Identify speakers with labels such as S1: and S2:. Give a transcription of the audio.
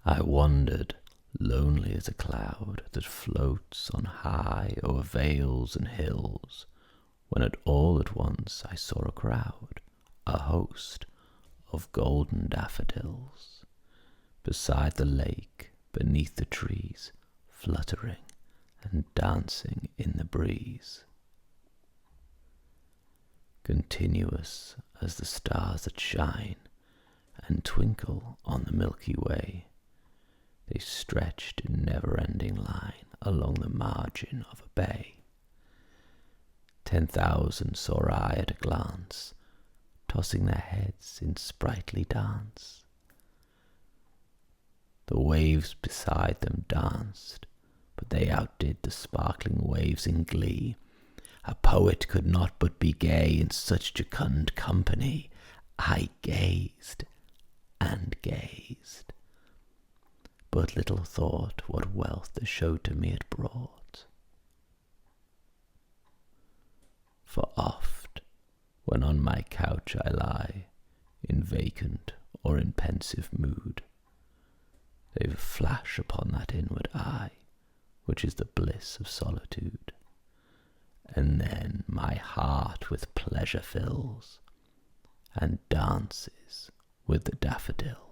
S1: I wandered, lonely as a cloud that floats on high o'er vales and hills, when all at once I saw a crowd, a host of golden daffodils, beside the lake, beneath the trees, fluttering and dancing in the breeze. Continuous as the stars that shine and twinkle on the Milky Way, they stretched in never-ending line along the margin of a bay. 10,000 saw I at a glance, tossing their heads in sprightly dance. The waves beside them danced, but they outdid the sparkling waves in glee. A poet could not but be gay in such jocund company. I gazed and gazed, but little thought what wealth the show to me it brought. For oft, when on my couch I lie, in vacant or in pensive mood, they flash upon that inward eye, which is the bliss of solitude. And then my heart with pleasure fills, and dances with the daffodils.